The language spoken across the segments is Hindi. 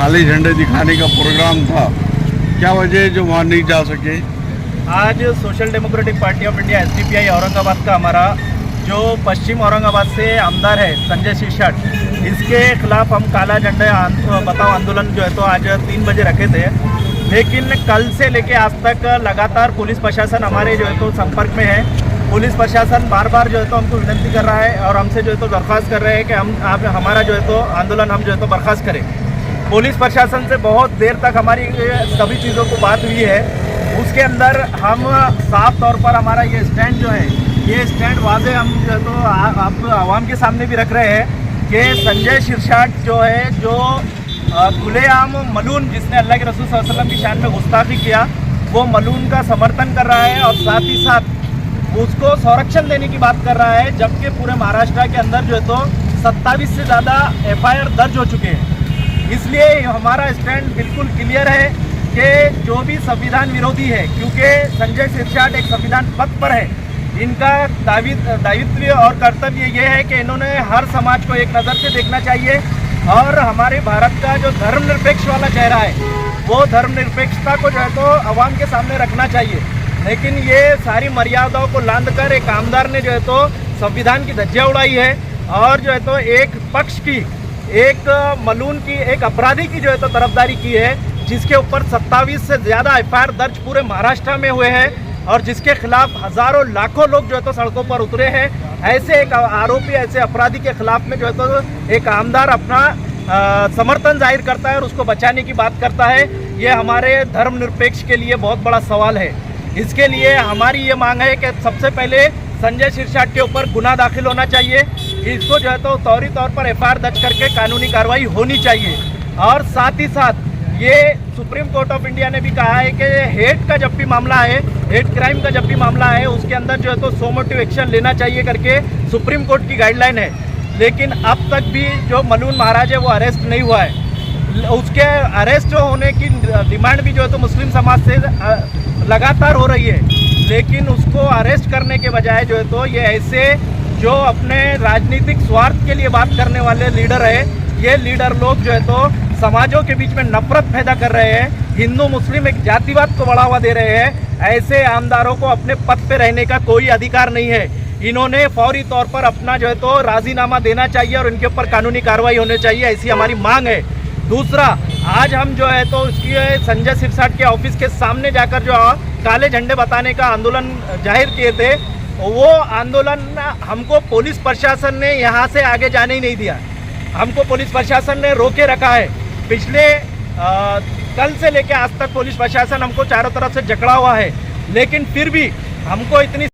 काले झंडे दिखाने का प्रोग्राम था, क्या वजह है जो वहाँ नहीं जा सके? आज social democratic party of India SDPI Aurangabad का हमारा जो पश्चिम औरंगाबाद से आमदार है संजय शिरसाट, इसके खिलाफ हम काला झंडा बताओ आंदोलन जो है तो आज 3 बजे रखे थे। लेकिन कल से लेके आज तक लगातार पुलिस प्रशासन हमारे जो है तो संपर्क में है। पुलिस प्रशासन बार बार जो है तो हमको विनती कर रहा है और हमसे जो है तो दरख्वास्त कर रहे हैं कि आप हमारा जो है तो आंदोलन हम जो है तो बर्खास्त करें। पुलिस प्रशासन से बहुत देर तक हमारी सभी चीज़ों को बात हुई है। उसके अंदर हम साफ तौर पर हमारा ये स्टैंड जो है, ये स्टैंड वाजे हम जो है तो आप आवाम के सामने भी रख रहे हैं कि संजय शिरसाट जो है, जो खुलेआम मलून, जिसने अल्लाह के रसूल सल्लल्लाहु अलैहि वसल्लम की शान में गुस्ताखी किया, वो मलून का समर्थन कर रहा है और साथ ही साथ उसको संरक्षण देने की बात कर रहा है। जबकि पूरे महाराष्ट्र के अंदर जो है तो 27 से ज़्यादा FIR दर्ज हो चुके हैं। इसलिए हमारा स्टैंड बिल्कुल क्लियर है कि जो भी संविधान विरोधी है, क्योंकि संजय शिरसाट एक संविधान पद पर है, इनका दायित्व और कर्तव्य ये है कि इन्होंने हर समाज को एक नज़र से देखना चाहिए और हमारे भारत का जो धर्मनिरपेक्ष वाला चेहरा है, वो धर्मनिरपेक्षता को जो है तो आवाम के सामने रखना चाहिए। लेकिन ये सारी मर्यादाओं को लांघ कर एक आमदार ने जो है तो संविधान की धज्जियां उड़ाई है और जो है तो एक पक्ष की, एक मलून की, एक अपराधी की जो है तो तरफदारी की है, जिसके ऊपर 27 से ज़्यादा FIR दर्ज पूरे महाराष्ट्र में हुए हैं और जिसके खिलाफ हज़ारों लाखों लोग जो है तो सड़कों पर उतरे हैं। ऐसे एक आरोपी, ऐसे अपराधी के खिलाफ में जो है तो एक आमदार अपना समर्थन जाहिर करता है और उसको बचाने की बात करता है। ये हमारे धर्मनिरपेक्ष के लिए बहुत बड़ा सवाल है। इसके लिए हमारी ये मांग है कि सबसे पहले संजय शिरसाट के ऊपर गुनाह दाखिल होना चाहिए, इसको जो है तो फौरी तौर पर FIR दर्ज करके कानूनी कार्रवाई होनी चाहिए। और साथ ही साथ ये सुप्रीम कोर्ट ऑफ इंडिया ने भी कहा है कि हेट का जब भी मामला है, हेट क्राइम का जब भी मामला है, उसके अंदर जो है तो सो मोटिव एक्शन लेना चाहिए करके सुप्रीम कोर्ट की गाइडलाइन है। लेकिन अब तक भी जो मलून महाराज है वो अरेस्ट नहीं हुआ है। उसके अरेस्ट होने की डिमांड भी जो है तो मुस्लिम समाज से लगातार हो रही है, लेकिन उसको अरेस्ट करने के बजाय जो है तो ये ऐसे जो अपने राजनीतिक स्वार्थ के लिए बात करने वाले लीडर है, ये लीडर लोग जो है तो समाजों के बीच में नफरत पैदा कर रहे हैं, हिंदू मुस्लिम एक जातिवाद को बढ़ावा दे रहे हैं। ऐसे आमदारों को अपने पद पे रहने का कोई अधिकार नहीं है। इन्होंने फौरी तौर पर अपना जो है तो राजीनामा देना चाहिए और इनके ऊपर कानूनी कार्रवाई होनी चाहिए, ऐसी हमारी मांग है। दूसरा, आज हम जो है तो उसकी संजय शिरसाट के ऑफिस के सामने जाकर जो काले झंडे बताने का आंदोलन जाहिर किए थे, वो आंदोलन हमको पुलिस प्रशासन ने यहाँ से आगे जाने ही नहीं दिया। हमको पुलिस प्रशासन ने रोके रखा है। पिछले कल से लेकर आज तक पुलिस प्रशासन हमको चारों तरफ से जकड़ा हुआ है, लेकिन फिर भी हमको इतनी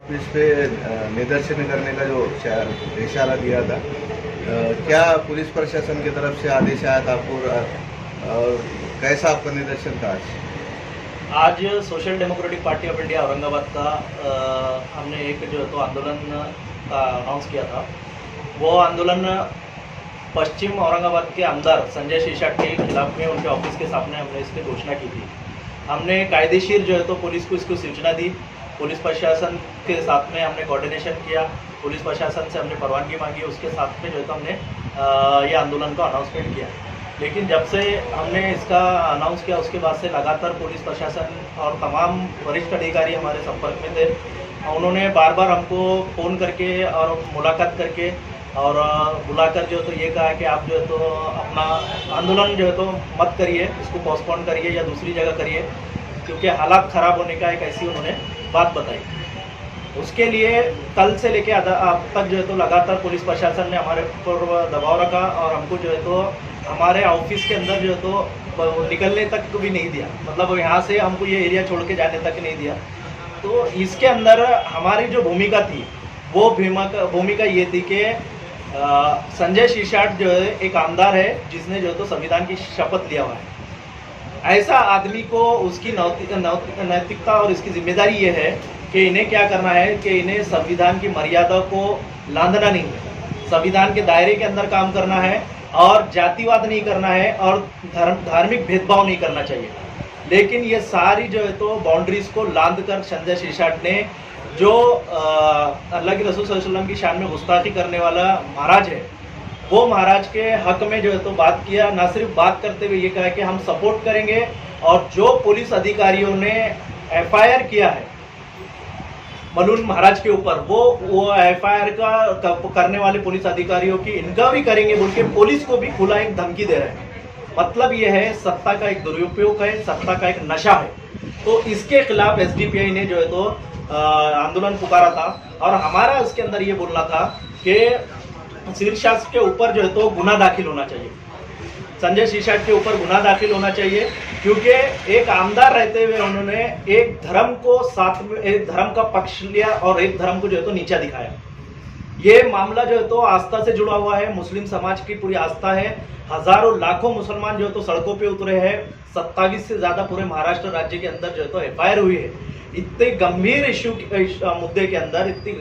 इस पे निदर्शन करने का जो इशारा दिया था, क्या पुलिस प्रशासन की तरफ से आदेश आया था आपको और कैसा आपका निदर्शन था आज social democratic party of India Aurangabad का हमने एक जो तो आंदोलन का अनाउंस किया था। वो आंदोलन पश्चिम औरंगाबाद के आमदार संजय शिरसाट के खिलाफ में उनके ऑफिस के सामने हमने इसकी घोषणा की थी। हमने कायदेशीर जो है तो पुलिस को इसको सूचना दी, पुलिस प्रशासन के साथ में हमने कोऑर्डिनेशन किया, पुलिस प्रशासन से हमने परवानगी मांगी, उसके साथ में जो है तो हमने ये आंदोलन को अनाउंसमेंट किया। लेकिन जब से हमने इसका अनाउंस किया उसके बाद से लगातार पुलिस प्रशासन और तमाम वरिष्ठ अधिकारी हमारे संपर्क में थे। उन्होंने बार बार हमको फ़ोन करके और मुलाकात करके और बुलाकर जो तो ये कहा कि आप जो है तो अपना आंदोलन जो है तो मत करिए, इसको पोस्टपोन करिए या दूसरी जगह करिए, क्योंकि हालात ख़राब होने का एक ऐसी उन्होंने बात बताई। उसके लिए कल से लेके अब तक जो है तो लगातार पुलिस प्रशासन ने हमारे ऊपर दबाव रखा और हमको जो है तो हमारे ऑफिस के अंदर जो है तो निकलने तक भी नहीं दिया, मतलब यहाँ से हमको ये एरिया छोड़ के जाने तक नहीं दिया। तो इसके अंदर हमारी जो भूमिका थी वो भूमिका ये थी कि संजय शिरसाट जो है एक आमदार है जिसने जो तो संविधान की शपथ लिया हुआ है। ऐसा आदमी को उसकी नैतिकता और इसकी जिम्मेदारी ये है कि इन्हें क्या करना है कि इन्हें संविधान की मर्यादा को लांघना नहीं है, संविधान के दायरे के अंदर काम करना है और जातिवाद नहीं करना है और धार्मिक भेदभाव नहीं करना चाहिए। लेकिन ये सारी जो है तो बाउंड्रीज को लांघ कर संजय शिरसाट ने जो अल्लाह के रसूल सल्लल्लाहु अलैहि वसल्लम की शान में गुस्ताखी करने वाला महाराज है, वो महाराज के हक में जो है तो बात किया। ना सिर्फ बात करते हुए ये कहा कि हम सपोर्ट करेंगे और जो पुलिस अधिकारियों ने एफआईआर किया है मलून महाराज के ऊपर, वो एफआईआर का करने वाले पुलिस अधिकारियों की इनका भी करेंगे बोल के पुलिस को भी खुला एक धमकी दे रहे हैं। मतलब ये है सत्ता का एक दुरुपयोग है, सत्ता का एक नशा है। तो इसके खिलाफ एसडीपीआई ने जो है तो आंदोलन पुकारा था और हमारा उसके अंदर ये बोलना था कि शिरसाट के ऊपर जो है तो गुना दाखिल होना चाहिए, संजय शिरसाट के ऊपर गुना दाखिल होना चाहिए, क्योंकि एक आमदार रहते हुए उन्होंने एक धर्म को साथ में, एक धर्म का पक्ष लिया और एक धर्म को जो है तो नीचा दिखाया। ये मामला जो है तो आस्था से जुड़ा हुआ है, मुस्लिम समाज की पूरी आस्था है। हजारों लाखों मुसलमान जो है तो सड़कों पे उतरे हैं, 27 से ज्यादा पूरे महाराष्ट्र राज्य के अंदर जो है तो एफआईआर हुई है। इतने गंभीर मुद्दे के अंदर, इतनी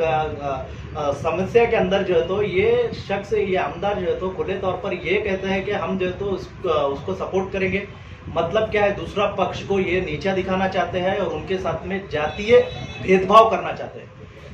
समस्या के अंदर जो है तो ये शख्स, ये आमदार जो है तो खुले तौर पर ये कहते हैं कि हम जो है तो उसको सपोर्ट करेंगे। मतलब क्या है, दूसरा पक्ष को ये नीचा दिखाना चाहते हैं और उनके साथ में जातीय भेदभाव करना चाहते हैं।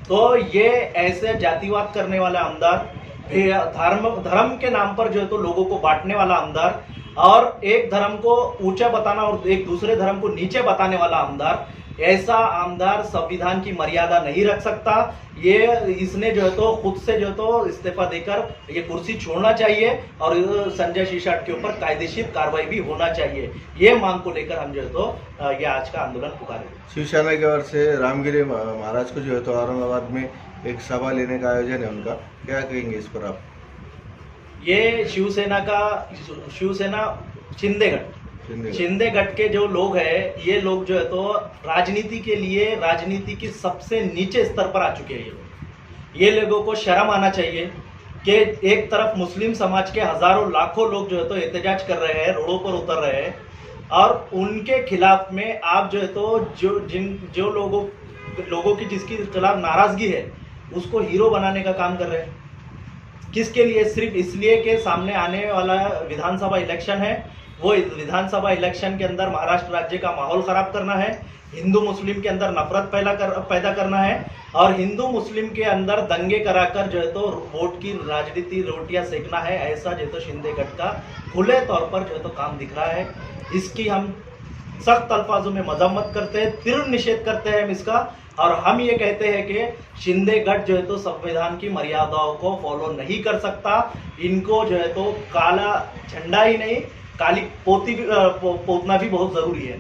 तो ये ऐसे जातिवाद करने वाला आमदार, धर्म के नाम पर जो है तो लोगों को बांटने वाला आमदार और एक धर्म को ऊंचा बताना और एक दूसरे धर्म को नीचे बताने वाला आमदार, ऐसा आमदार संविधान की मर्यादा नहीं रख सकता। ये इसने जो है तो खुद से जो तो इस्तीफा देकर ये कुर्सी छोड़ना चाहिए और संजय शिरसाट के ऊपर कायदेशीर कार्रवाई भी होना चाहिए। ये मांग को लेकर हम जो है तो ये आज का आंदोलन पुकारे। शिवसेना की ओर से रामगिरी महाराज को जो है तो औरंगाबाद में एक सभा लेने का आयोजन है उनका, क्या कहेंगे इस पर आप? ये शिवसेना शिंदे गट के जो लोग हैं, ये लोग जो है तो राजनीति के लिए, राजनीति की सबसे नीचे स्तर पर आ चुके हैं। ये लोगों को शर्म आना चाहिए कि एक तरफ मुस्लिम समाज के हजारों लाखों लोग जो है तो एहतजाज कर रहे हैं, रोडों पर उतर रहे हैं और उनके खिलाफ में आप जो है तो जो लोगों की जिसकी खिलाफ नाराजगी है उसको हीरो बनाने का काम कर रहे हैं। किसके लिए? सिर्फ इसलिए कि सामने आने वाला विधानसभा इलेक्शन है, वो विधानसभा इलेक्शन के अंदर महाराष्ट्र राज्य का माहौल खराब करना है, हिंदू मुस्लिम के अंदर नफरत पैदा करना है और हिंदू मुस्लिम के अंदर दंगे कराकर जो है तो वोट की राजनीति, रोटियां सेकना है। ऐसा जो तो शिंदे गट का खुले तौर पर जो है तो काम दिख रहा है। इसकी हम सख्त अल्फाजों में मजम्मत करते हैं, तीव्र निषेध करते हैं इसका और हम ये कहते हैं कि शिंदे गट जो है तो संविधान की मर्यादाओं को फॉलो नहीं कर सकता। इनको जो है तो काला झंडा ही नहीं, काली पोतना भी बहुत जरूरी है।